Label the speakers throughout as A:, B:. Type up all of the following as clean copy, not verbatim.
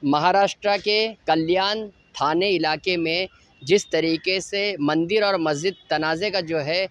A: महाराष्ट्र के कल्याण थाने इलाके में जिस तरीके से मंदिर और मस्जिद तनाज़े का जो है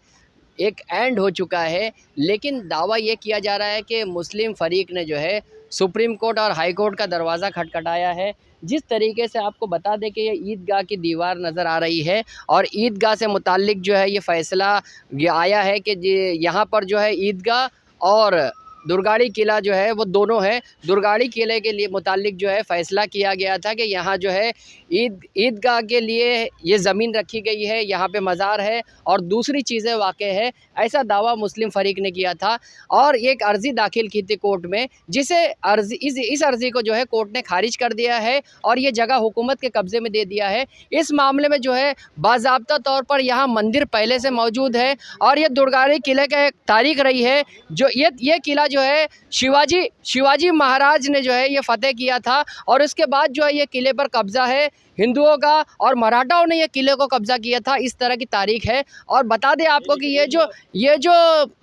A: एक एंड हो चुका है, लेकिन दावा ये किया जा रहा है कि मुस्लिम फ़रीक ने जो है सुप्रीम कोर्ट और हाई कोर्ट का दरवाज़ा खटखटाया है। जिस तरीके से आपको बता दें कि ये ईदगाह की दीवार नज़र आ रही है और ईदगाह से मुताल्लिक़ जो है ये फ़ैसला ये आया है कि यहाँ पर जो है ईदगाह और दुर्गाड़ी किला जो है वो दोनों है। दुर्गाड़ी किले के लिए मुताल्लिक़ जो है फ़ैसला किया गया था कि यहाँ जो है ईदगाह के लिए ये ज़मीन रखी गई है, यहाँ पे मज़ार है और दूसरी चीज़ें वाक़ है, ऐसा दावा मुस्लिम फ़रीक ने किया था और एक अर्ज़ी दाखिल की थी कोर्ट में, जिसे इस अर्ज़ी को जो है कोर्ट ने खारिज कर दिया है और ये जगह हुकूमत के कब्ज़े में दे दिया है। इस मामले में जो है बाज़ाब्ता तौर पर यहाँ मंदिर पहले से मौजूद है और ये दुर्गाड़ी किले का एक तारीख़ रही है। जो ये किला जो है शिवाजी महाराज ने जो है ये फ़तेह किया था और उसके बाद जो है ये किले पर कब्ज़ा है हिंदुओं का और मराठाओं ने ये किले को कब्ज़ा किया था। इस तरह की तारीख़ है और बता दें आपको कि ये जो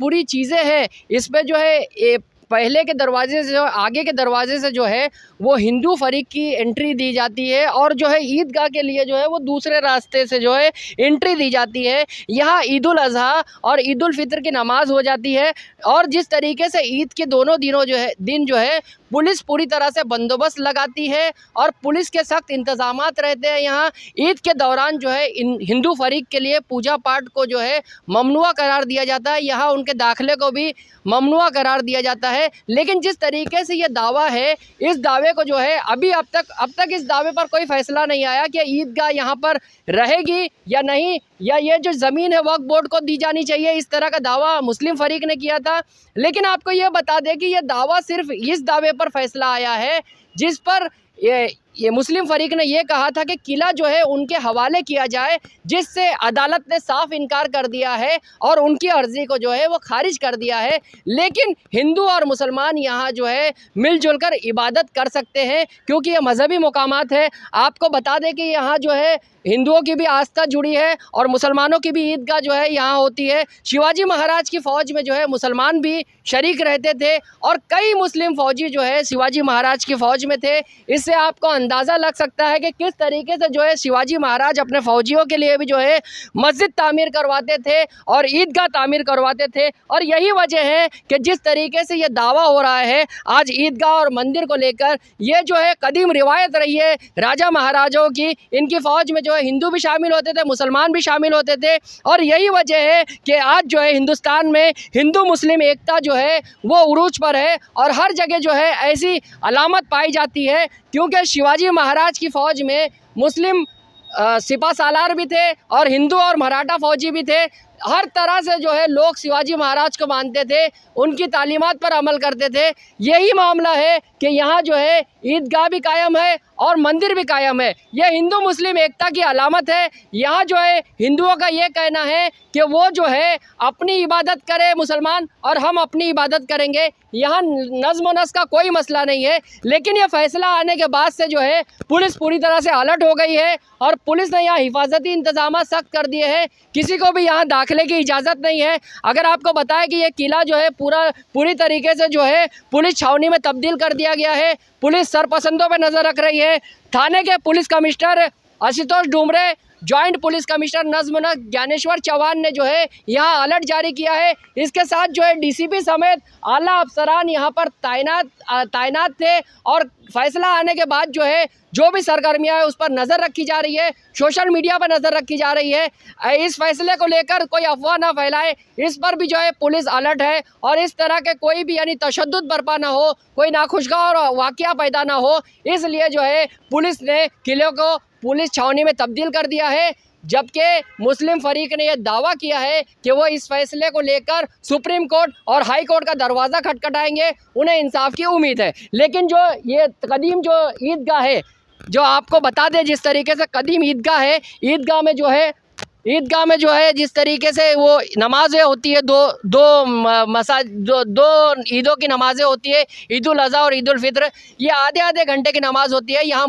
A: पूरी चीज़ें हैं इसमें जो है पहले के दरवाजे से जो आगे के दरवाजे से जो है वो हिंदू फ़रीक की एंट्री दी जाती है और जो है ईदगाह के लिए जो है वो दूसरे रास्ते से जो है एंट्री दी जाती है। यहाँ ईद उल अज़हा और ईद उल फ़ितर की नमाज़ हो जाती है और जिस तरीके से ईद के दोनों दिन जो है पुलिस पूरी तरह से बंदोबस्त लगाती है और पुलिस के सख्त इंतज़ामात रहते हैं। यहाँ ईद के दौरान जो है हिंदू फ़रीक के लिए पूजा पाठ को जो है ममनुआ करार दिया जाता है, यहाँ उनके दाखिले को भी ममनुआ करार दिया जाता है। लेकिन जिस तरीके से ये दावा है, इस दावे को जो है अब तक इस दावे पर कोई फ़ैसला नहीं आया कि ईदगाह यहाँ पर रहेगी या नहीं, या ये जो ज़मीन है वक्फ बोर्ड को दी जानी चाहिए। इस तरह का दावा मुस्लिम फ़रीक ने किया था। लेकिन आपको ये बता दें कि ये दावा सिर्फ इस दावे पर फ़ैसला आया है जिस पर ये मुस्लिम फ़रीक ने ये कहा था कि किला जो है उनके हवाले किया जाए, जिससे अदालत ने साफ इनकार कर दिया है और उनकी अर्ज़ी को जो है वो खारिज कर दिया है। लेकिन हिंदू और मुसलमान यहाँ जो है मिलजुल कर इबादत कर सकते हैं क्योंकि ये मज़हबी मुकामात है। आपको बता दें कि यहाँ जो है हिंदुओं की भी आस्था जुड़ी है और मुसलमानों की भी ईदगाह जो है यहाँ होती है। शिवाजी महाराज की फ़ौज में जो है मुसलमान भी शरीक रहते थे और कई मुस्लिम फ़ौजी जो है शिवाजी महाराज की फ़ौज में थे। इससे आपको अंदाज़ा लग सकता है कि किस तरीके से जो है शिवाजी महाराज अपने फ़ौजियों के लिए भी जो है मस्जिद तामीर करवाते थे और ईदगाह तामीर करवाते थे। और यही वजह है कि जिस तरीके से ये दावा हो रहा है आज ईदगाह और मंदिर को लेकर, ये जो है कदीम रिवायत रही है राजा महाराजाओं की। इनकी फ़ौज में जो है हिंदू भी शामिल होते थे, मुसलमान भी शामिल होते थे और यही वजह है कि आज जो है हिंदुस्तान में हिंदू मुस्लिम एकता जो है वो उरूज पर है और हर जगह जो है ऐसी अलामत पाई जाती है क्योंकि शिवाजी महाराज की फ़ौज में मुस्लिम सिपा सालार भी थे और हिंदू और मराठा फ़ौजी भी थे। हर तरह से जो है लोग शिवाजी महाराज को मानते थे, उनकी तालीमात पर अमल करते थे। यही मामला है कि यहाँ जो है ईदगाह भी कायम है और मंदिर भी कायम है। यह हिंदू मुस्लिम एकता की अलामत है। यहाँ जो है हिंदुओं का ये कहना है कि वो जो है अपनी इबादत करे मुसलमान और हम अपनी इबादत करेंगे। यहाँ नज़्म व नस्क़ का कोई मसला नहीं है। लेकिन ये फ़ैसला आने के बाद से जो है पुलिस पूरी तरह से अलर्ट हो गई है और पुलिस ने यहाँ हिफाजती इंतज़ाम सख्त कर दिए हैं। किसी को भी यहाँ दाखिले की इजाज़त नहीं है। अगर आपको बताएं कि ये किला जो है पूरी तरीके से जो है पुलिस छावनी में तब्दील कर दिया गया है। पुलिस सरपसंदों पर नज़र रख रही है। थाने के police commissioner Ashutosh Dumre, joint police commissioner नज़्म नस्क़ ज्ञानेश्वर चौहान ने जो है यहाँ अलर्ट जारी किया है। इसके साथ जो है डीसीपी समेत आला अफसरान यहाँ पर तैनात थे और फैसला आने के बाद जो है जो भी सरगर्मियाँ है उस पर नज़र रखी जा रही है, सोशल मीडिया पर नज़र रखी जा रही है। इस फैसले को लेकर कोई अफवाह ना फैलाए, इस पर भी जो है पुलिस अलर्ट है और इस तरह के कोई भी यानी तशद्दुद बर्पा ना हो, कोई नाखुशगवार वाक़या पैदा ना हो, इसलिए जो है पुलिस ने किले को पुलिस छावनी में तब्दील कर दिया है। जबकि मुस्लिम फ़रीक ने यह दावा किया है कि वो इस फैसले को लेकर सुप्रीम कोर्ट और हाई कोर्ट का दरवाज़ा खटखटाएंगे, उन्हें इंसाफ की उम्मीद है। लेकिन जो ये कदीम जो ईदगाह है, जो आपको बता दें जिस तरीके से कदीम ईदगाह है, ईदगाह में जो है जिस तरीके से वो नमाज़ें होती है, दो ईदों की नमाज़ें होती है, ईद उल अज़हा और ईद उल फ़ितर। ये आधे घंटे की नमाज़ होती है। यहाँ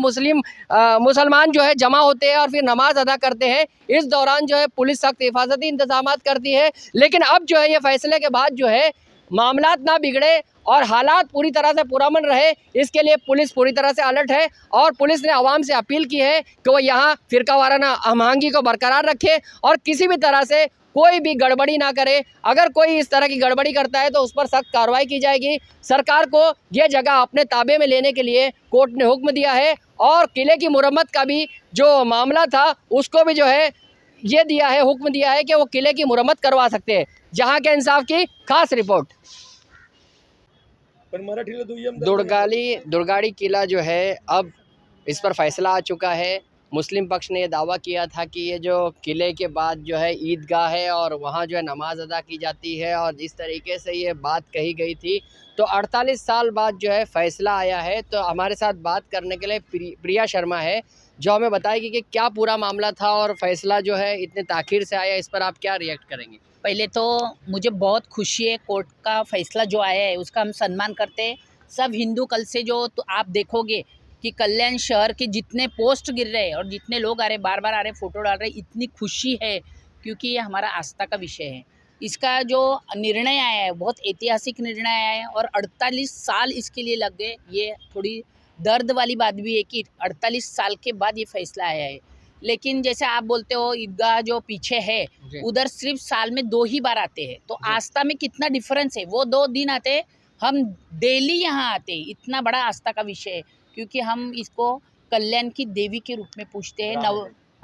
A: मुसलमान जो है जमा होते हैं और फिर नमाज़ अदा करते हैं। इस दौरान जो है पुलिस सख्त हिफाजती इंतज़ामात करती है। लेकिन अब जो है ये फ़ैसले के बाद जो है मामलात ना बिगड़े और हालात पूरी तरह से पुरअमन रहे, इसके लिए पुलिस पूरी तरह से अलर्ट है। और पुलिस ने आवाम से अपील की है कि वो यहाँ फ़िरकावाराना हमआहंगी को बरकरार रखे और किसी भी तरह से कोई भी गड़बड़ी ना करे। अगर कोई इस तरह की गड़बड़ी करता है तो उस पर सख्त कार्रवाई की जाएगी। सरकार को ये जगह अपने ताबे में लेने के लिए कोर्ट ने हुक्म दिया है और किले की मुरम्मत का भी जो मामला था उसको भी जो है ये दिया है, हुक्म दिया है कि वो किले की मुरम्मत करवा सकते हैं। जहां के इंसाफ की खास रिपोर्ट। दुर्गाड़ी किला जो है अब इस पर फैसला आ चुका है। मुस्लिम पक्ष ने यह दावा किया था कि ये जो किले के बाद जो है ईदगाह है और वहाँ जो है नमाज अदा की जाती है और जिस तरीके से ये बात कही गई थी, तो 48 साल बाद जो है फ़ैसला आया है। तो हमारे साथ बात करने के लिए प्रिया शर्मा है जो हमें बताएगी कि क्या पूरा मामला था और फ़ैसला जो है इतने ताख़ीर से आया, इस पर आप क्या रिएक्ट करेंगे?
B: पहले तो मुझे बहुत खुशी है, कोर्ट का फ़ैसला जो आया है उसका हम सम्मान करते हैं। सब हिंदू कल से जो तो आप देखोगे कि कल्याण शहर के जितने पोस्ट गिर रहे हैं और जितने लोग आ रहे बार बार आ रहे फ़ोटो डाल रहे, इतनी खुशी है क्योंकि ये हमारा आस्था का विषय है। इसका जो निर्णय आया है बहुत ऐतिहासिक निर्णय आया है और 48 साल इसके लिए लग गए। ये थोड़ी दर्द वाली बात भी है कि 48 साल के बाद ये फैसला आया है। लेकिन जैसे आप बोलते हो ईदगाह जो पीछे है उधर सिर्फ साल में 2 ही बार आते हैं, तो आस्था में कितना डिफरेंस है। वो 2 दिन आते हैं, हम डेली यहाँ आते हैं। इतना बड़ा आस्था का विषय है क्योंकि हम इसको कल्याण की देवी के रूप में पूछते हैं।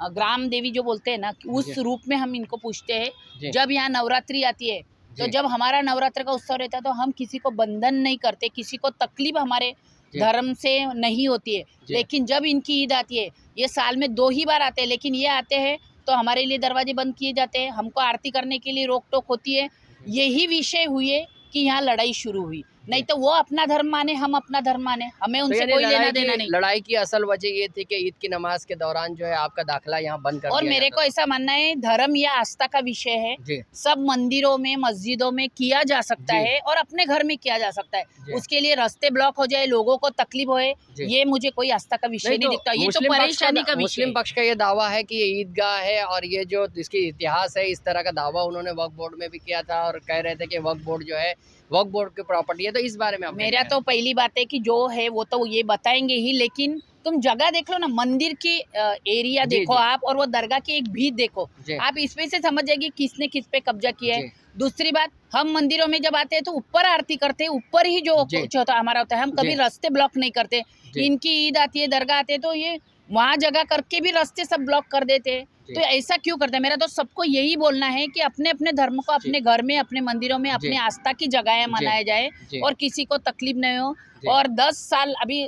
B: ग्राम देवी जो बोलते हैं ना, उस रूप में हम इनको पूछते हैं। जब यहाँ नवरात्रि आती है तो जब हमारा नवरात्र का उत्सव रहता है तो हम किसी को बंधन नहीं करते, किसी को तकलीफ हमारे धर्म से नहीं होती है। लेकिन जब इनकी ईद आती है, ये साल में 2 ही बार आते हैं, लेकिन ये आते हैं तो हमारे लिए दरवाजे बंद किए जाते हैं, हमको आरती करने के लिए रोक टोक होती है। यही विषय हुए कि यहाँ लड़ाई शुरू हुई, नहीं तो वो अपना धर्म माने, हम अपना धर्म माने, हमें उनसे कोई लेना देना नहीं।
A: लड़ाई की असल वजह ये थी कि ईद की नमाज के दौरान जो है आपका दाखिला यहाँ बंद कर दिया।
B: और मेरे को ऐसा मानना है धर्म या आस्था का विषय है, सब मंदिरों में मस्जिदों में किया जा सकता है और अपने घर में किया जा सकता है। उसके लिए रास्ते ब्लॉक हो जाए, लोगों को तकलीफ होए, ये मुझे कोई आस्था का विषय नहीं दिखता। ये तो परेशानी का विषय।
A: मुस्लिम पक्ष का ये दावा है कि ये ईदगाह है और ये जो इसकी इतिहास है, इस तरह का दावा उन्होंने वक्फ बोर्ड में भी किया था और कह रहे थे कि वक्फ बोर्ड जो है वक्फ बोर्ड की प्रॉपर्टी है। तो इस बारे में
B: मेरा तो पहली बात है कि जो है वो तो ये बताएंगे ही, लेकिन तुम जगह देख लो ना, मंदिर की एरिया देखो आप और वो दरगाह की एक भीत देखो, आप इसमें से समझ जाएगी किसने किस पे कब्जा किया है। दूसरी बात, हम मंदिरों में जब आते हैं तो ऊपर आरती करते हैं, ऊपर ही जो कुछ होता हमारा होता है, हम कभी रास्ते ब्लॉक नहीं करते। इनकी ईद आती है, दरगाह आते हैं तो ये वहाँ जगह करके भी रास्ते सब ब्लॉक कर देते हैं। तो ऐसा क्यों करते हैं? मेरा तो सबको यही बोलना है कि अपने अपने धर्म को अपने घर में, अपने मंदिरों में, अपनी आस्था की जगह मनाया जाए और किसी को तकलीफ नहीं हो। और 10 साल अभी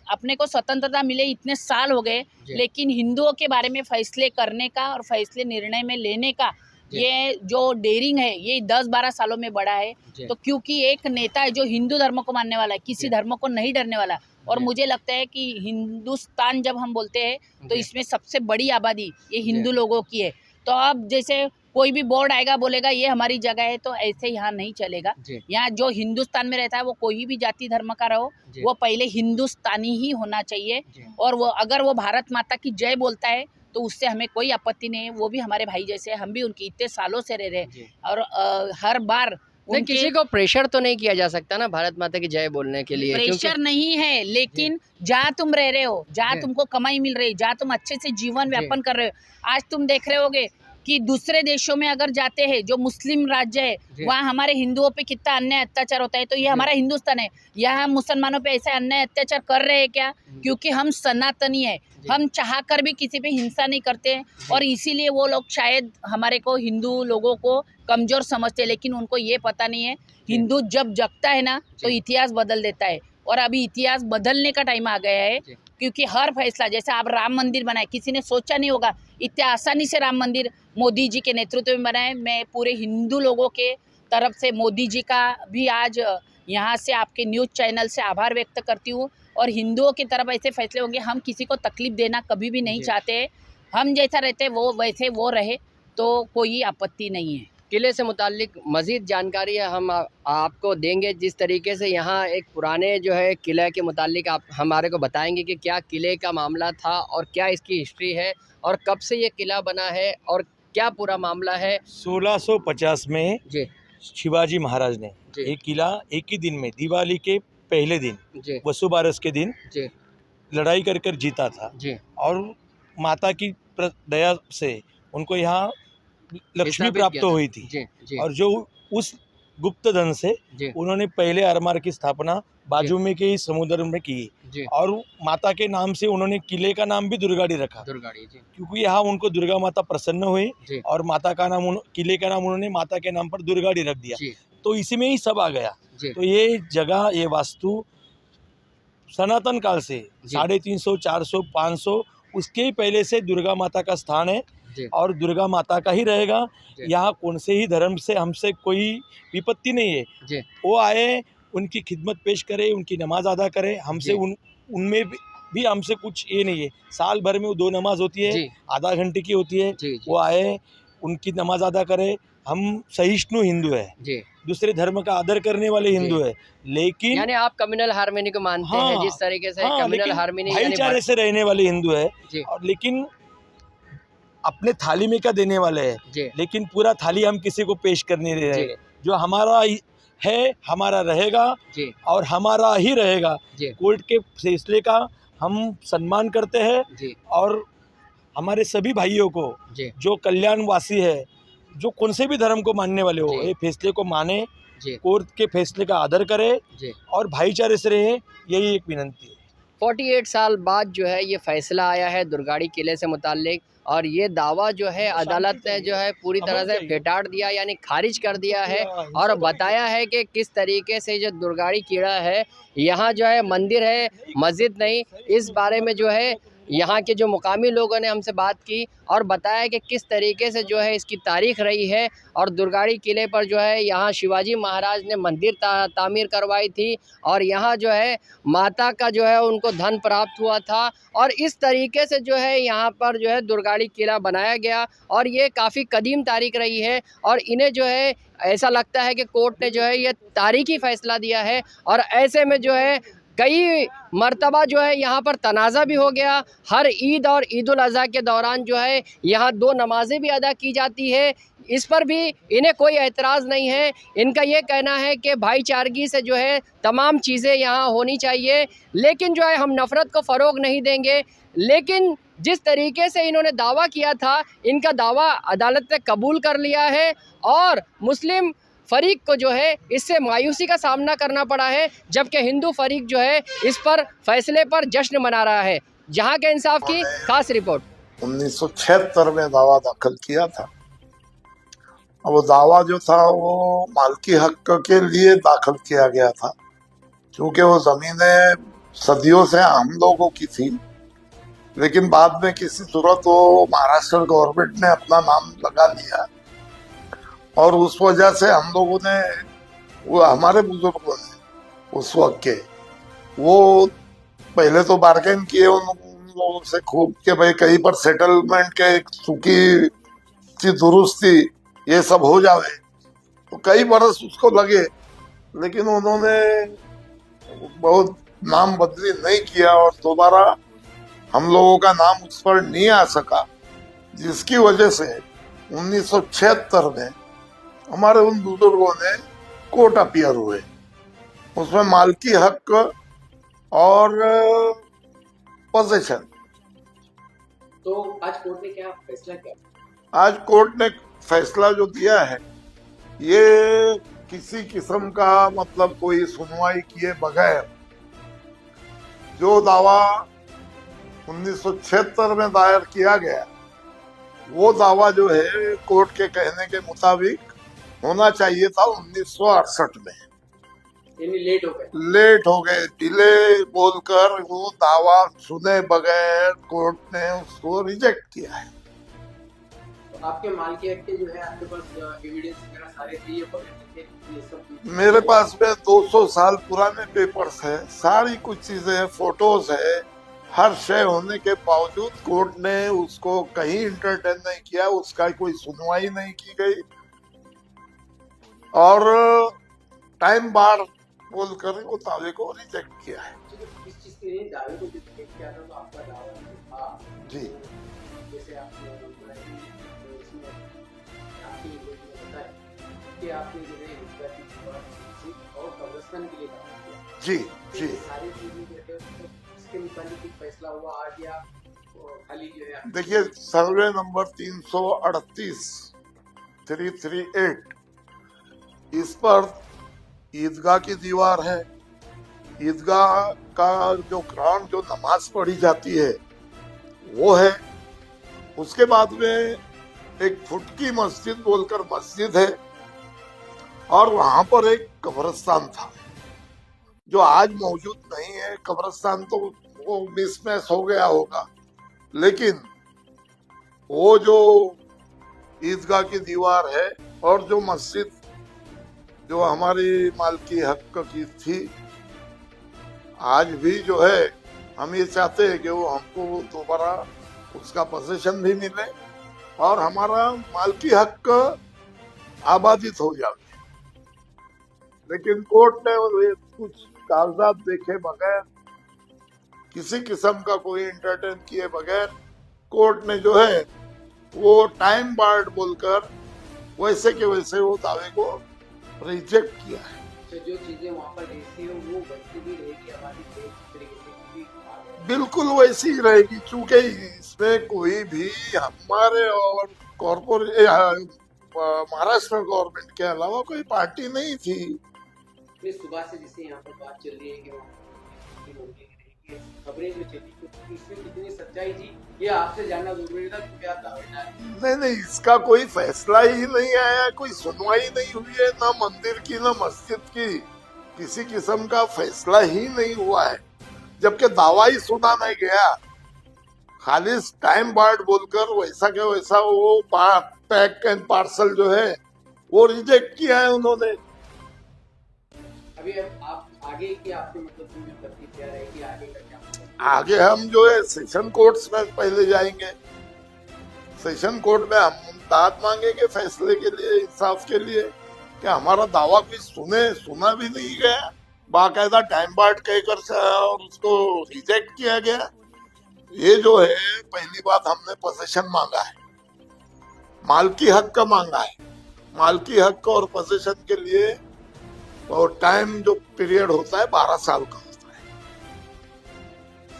B: अपने को स्वतंत्रता मिले, इतने साल हो गए, लेकिन हिंदुओं के बारे में फैसले करने का और फैसले निर्णय में लेने का ये जो डेयरिंग है ये 10-12 सालों में बढ़ा है। तो क्योंकि एक नेता है जो हिंदू धर्म को मानने वाला है, किसी धर्म को नहीं डरने वाला। और मुझे लगता है कि हिंदुस्तान जब हम बोलते हैं तो इसमें सबसे बड़ी आबादी ये हिंदू लोगों की है। तो अब जैसे कोई भी बोर्ड आएगा बोलेगा ये हमारी जगह है, तो ऐसे यहाँ नहीं चलेगा। यहाँ जो हिंदुस्तान में रहता है वो कोई भी जाति धर्म का रहो, वो पहले हिंदुस्तानी ही होना चाहिए। और वो अगर वो भारत माता की जय बोलता है तो उससे हमें कोई आपत्ति नहीं है। वो भी हमारे भाई जैसे, हम भी उनकी इतने सालों से रह रहे और हर बार
A: किसी को प्रेशर तो नहीं किया जा सकता ना भारत माता की जय बोलने के लिए।
B: प्रेशर नहीं है, लेकिन जहाँ तुम रह रहे हो, जहाँ तुमको कमाई मिल रही है, जहाँ तुम अच्छे से जीवन व्यापन कर रहे हो, आज तुम देख रहे होगे कि दूसरे देशों में अगर जाते हैं जो मुस्लिम राज्य है वहाँ हमारे हिंदुओं पे कितना अन्याय अत्याचार होता है। तो ये हमारा हिंदुस्तान है, यहाँ मुसलमानों पे ऐसा अन्याय अत्याचार कर रहे हैं क्या? क्योंकि हम सनातनी है, हम चाह कर भी किसी पे हिंसा नहीं करते हैं और इसीलिए वो लोग शायद हमारे को हिंदू लोगों को कमज़ोर समझते हैं। लेकिन उनको ये पता नहीं है हिंदू जब जगता है ना तो इतिहास बदल देता है। और अभी इतिहास बदलने का टाइम आ गया है क्योंकि हर फैसला, जैसे आप राम मंदिर बनाए, किसी ने सोचा नहीं होगा इतने आसानी से राम मंदिर मोदी जी के नेतृत्व में बनाए। मैं पूरे हिंदू लोगों के तरफ से मोदी जी का भी आज यहाँ से आपके न्यूज़ चैनल से आभार व्यक्त करती हूँ। और हिंदुओं की तरफ ऐसे फैसले होंगे, हम किसी को तकलीफ देना कभी भी नहीं चाहते। हम जैसा रहते वो वैसे वो रहे तो कोई आपत्ति नहीं है।
A: किले से मुताल्लिक मज़ीद जानकारी हम आपको देंगे। जिस तरीके से यहाँ एक पुराने जो है किले के मुताल्लिक आप हमारे को बताएंगे कि क्या किले का मामला था और क्या इसकी हिस्ट्री है और कब से ये किला बना है और क्या पूरा मामला है।
C: 1650 में शिवाजी महाराज ने
A: जी।
C: ये किला एक ही दिन में दिवाली के पहले दिन
A: जी
C: वसुबारस के दिन
A: जी
C: लड़ाई कर कर जीता था
A: जी
C: और माता की दया से उनको यहाँ लक्ष्मी
A: स्थापित
C: प्राप्त
A: किया था।
C: हुई थी।
A: जी जी
C: और जो उस गुप्त धन से
A: जी
C: उन्होंने पहले अरमार की स्थापना बाजू में के ही समुद्र में की
A: जी
C: और माता के नाम से उन्होंने किले का नाम भी दुर्गाड़ी रखा,
A: दुर्गाड़ी जी
C: क्योंकि यहाँ उनको दुर्गा माता प्रसन्न हुई
A: जी
C: और माता का नाम किले का नाम उन्होंने माता के नाम पर दुर्गाड़ी रख दिया।
A: जी
C: तो इसी में ही सब आ गया।
A: जी
C: तो ये जगह, ये वास्तु सनातन काल से
A: जी
C: 350, 400, 500 उसके ही पहले से दुर्गा माता का स्थान है
A: जी
C: और दुर्गा माता का ही रहेगा।
A: जी।
C: यहाँ कौन से ही धर्म से हमसे कोई विपत्ति नहीं है।
A: जी
C: वो आए, उनकी खिदमत पेश करे, उनकी नमाज अदा करे, हमसे
A: जी।
C: उनमें भी हमसे कुछ ये नहीं है। साल भर में वो 2 नमाज होती है,
A: जी
C: आधा घंटे की होती है।
A: जी जी
C: वो आए, उनकी नमाज अदा करे। हम सहिष्णु हिंदू है,
A: जी
C: दूसरे धर्म का आदर करने वाले हिंदू है, लेकिन
A: यानी आप कम्युनल हार्मनी को मानते हैं, जिस तरीके से
C: हाँ,
A: कम्युनल
C: लेकिन
A: हार्मनी यानी
C: भाईचारे से रहने वाले हिंदू है।
A: जी
C: और लेकिन अपने थाली में क्या देने वाले हैं,
A: जी
C: लेकिन पूरा थाली हम किसी को पेश करने नहीं
A: जी
C: रहेंगे। जो हमारा है हमारा रहेगा
A: जी
C: और हमारा ही रहेगा।
A: जी
C: कोर्ट के फैसले का हम सम्मान करते हैं
A: जी
C: और हमारे सभी भाइयों को
A: जी
C: जो कल्याणवासी है, जो कौन से भी धर्म को मानने वाले हो,
A: जी।
C: ये फैसले को माने,
A: जी
C: कोर्ट के फैसले का आदर करे
A: जी
C: और भाईचारे से रहे, यही एक विनंती है।
A: 48 साल बाद जो है ये फैसला आया है दुर्गाड़ी किले से मुताल्लिक, और ये दावा जो है अदालत ने जो है पूरी तरह से फेटाड़ दिया, यानी खारिज कर दिया है और बताया है कि किस तरीके से जो दुर्गाड़ी किला है, यहाँ जो है मंदिर है, मस्जिद नहीं। इस बारे में जो है यहाँ के जो मुकामी लोगों ने हमसे बात की और बताया कि किस तरीके से जो है इसकी तारीख रही है। और दुर्गाड़ी किले पर जो है यहाँ शिवाजी महाराज ने मंदिर तामीर करवाई थी और यहाँ जो है माता का जो है उनको धन प्राप्त हुआ था, और इस तरीके से जो है यहाँ पर जो है दुर्गाड़ी किला बनाया गया और ये काफ़ी कदीम तारीख रही है। और इन्हें जो है ऐसा लगता है कि कोर्ट ने जो है ये तारीखी फ़ैसला दिया है, और ऐसे में जो है कई मर्तबा जो है यहाँ पर तनाज़ा भी हो गया। हर ईद और ईद उल अज़हा के दौरान जो है यहाँ 2 नमाज़ें भी अदा की जाती है, इस पर भी इन्हें कोई एतराज़ नहीं है। इनका ये कहना है कि भाईचारगी से जो है तमाम चीज़ें यहाँ होनी चाहिए, लेकिन जो है हम नफ़रत को फ़रोग़ नहीं देंगे। लेकिन जिस तरीके से इन्होंने दावा किया था, इनका दावा अदालत ने कबूल कर लिया है और मुस्लिम फरीक को जो है इससे मायूसी का सामना करना पड़ा है, जबकि हिंदू फरीक जो है इस पर फैसले पर जश्न मना रहा है। जहां के इंसाफ की खास रिपोर्ट।
D: 1976 में दावा दाखिल किया था। अब वो दावा जो था वो मालकी हक के लिए दाखिल किया गया था, क्योंकि वो जमीनें सदियों से हम लोगों की थी, लेकिन बाद में किसी सूरत वो महाराष्ट्र गवर्नमेंट ने अपना नाम लगा लिया और उस वजह से हम लोगों ने, वो हमारे बुजुर्गों ने उस वक्त के, वो पहले तो बार्गेन किए उन लोगों से खूब कि भाई कहीं पर सेटलमेंट के सूखी की दुरुस्ती ये सब हो जावे, तो कई बरस उसको लगे, लेकिन उन्होंने बहुत नाम बदली नहीं किया और दोबारा हम लोगों का नाम उस पर नहीं आ सका, जिसकी वजह से 1976 में हमारे उन बुजुर्गों ने कोर्ट अपीयर हुए। उसमें मालकी हक और पोजीशन।
A: तो आज कोर्ट ने क्या फैसला किया?
D: आज कोर्ट ने फैसला जो दिया है, ये किसी किस्म का मतलब कोई सुनवाई किए बगैर जो दावा 1976 में दायर किया गया, वो दावा जो है कोर्ट के कहने के मुताबिक होना चाहिए था 1968 में।
A: यानी लेट हो गए,
D: डिले बोलकर वो दावा सुने बगैर कोर्ट ने उसको रिजेक्ट किया है।
A: तो आपके मालकी हक के जो है आपके पास एविडेंस वगैरह सारे थे, ये सब
D: मेरे पास में 200 साल पुराने पेपर्स है, सारी कुछ चीजें, फोटोज है, हर शय होने के बावजूद कोर्ट ने उसको कहीं इंटरटेन नहीं किया, उसका कोई सुनवाई नहीं की गई और टाइम बार बोलकर वो दावे को रिजेक्ट किया है।
A: इस चीज के लिए दावे को रिजेक्ट किया था, तो आपका दावा था
D: जी,
A: जैसे आपने कि आपने जो है ईदगाह की दीवार और कब्रिस्तान के लिए काम किया।
D: जी जी
A: सारी चीजें जो है उसके मुताबिक एक फैसला हुआ आज या खाली जो है
D: देखिए, सर्वे नंबर 338 338 इस पर ईदगाह की दीवार है। ईदगाह का जो ग्राउंड, जो नमाज पढ़ी जाती है वो है। उसके बाद में एक फुटकी मस्जिद बोलकर मस्जिद है और वहां पर एक कब्रिस्तान था जो आज मौजूद नहीं है। कब्रिस्तान तो वो मिसमैच हो गया होगा, लेकिन वो जो ईदगाह की दीवार है और जो मस्जिद जो हमारी मालकी हक की थी, आज भी जो है हम ये चाहते हैं कि वो हमको दोबारा उसका पोजीशन भी मिले और हमारा मालकी हक आबादित हो जाए। लेकिन कोर्ट ने कुछ कागजात देखे बगैर, किसी किस्म का कोई एंटरटेन किए बगैर, कोर्ट ने जो है वो टाइम बार्ड बोलकर वैसे के वैसे वो दावे को रिजेक्ट किया है।
A: तो जो चीजें वहाँ पर ऐसी हो वो वैसी भी रहेगी हमारी तरीके से,
D: बिल्कुल वैसी ही रहेगी, क्योंकि इसमें कोई भी हमारे और कॉर्पोरेट महाराष्ट्र गवर्नमेंट के अलावा कोई पार्टी नहीं थी।
A: सुबह से जिसे यहाँ पर बात चल रही है कि खबरें जो चली तो इसमें कितनी सच्चाई थी ये आपसे जानना जरूरी था, क्योंकि आप दावेदार।
D: नहीं, इसका कोई फैसला ही नहीं आया, कोई सुनवाई नहीं हुई है, ना मंदिर की ना मस्जिद की, किसी किस्म का फैसला ही नहीं हुआ है। जबकि दावा ही सुना नहीं गया, खाली टाइम बार्ड बोलकर वैसा के वैसा वो पैक एंड पार्सल जो है वो रिजेक्ट किया है उन्होंने।
A: अभी आप आगे की आपके मतलब प्रतिक्रिया रहेगी, आगे का क्या?
D: आगे हम जो है सेशन कोर्ट्स में पहले जाएंगे। सेशन कोर्ट में हम दाद मांगेंगे फैसले के लिए, इंसाफ के लिए, कि हमारा दावा भी सुना भी नहीं गया, बाकायदा टाइम बार्ड कहकर और उसको रिजेक्ट किया गया। ये जो है पहली बात, हमने पोजीशन मांगा है, मालकी हक का मांगा है। मालकी हक और पोजीशन के लिए और टाइम जो पीरियड होता है 12 साल का होता है।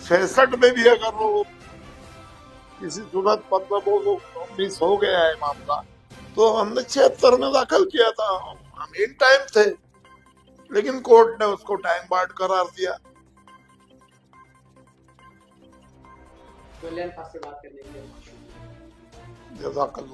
D: 66 में भी अगर वो किसी सूरत 15-19 हो गया है मामला, तो हमने 76 में दाखिल किया था, हम इन टाइम थे, लेकिन कोर्ट ने उसको टाइम बार्ड करार दिया।
A: कल्याण पास से बात करने के लिए
D: जज़ाकल्लाह।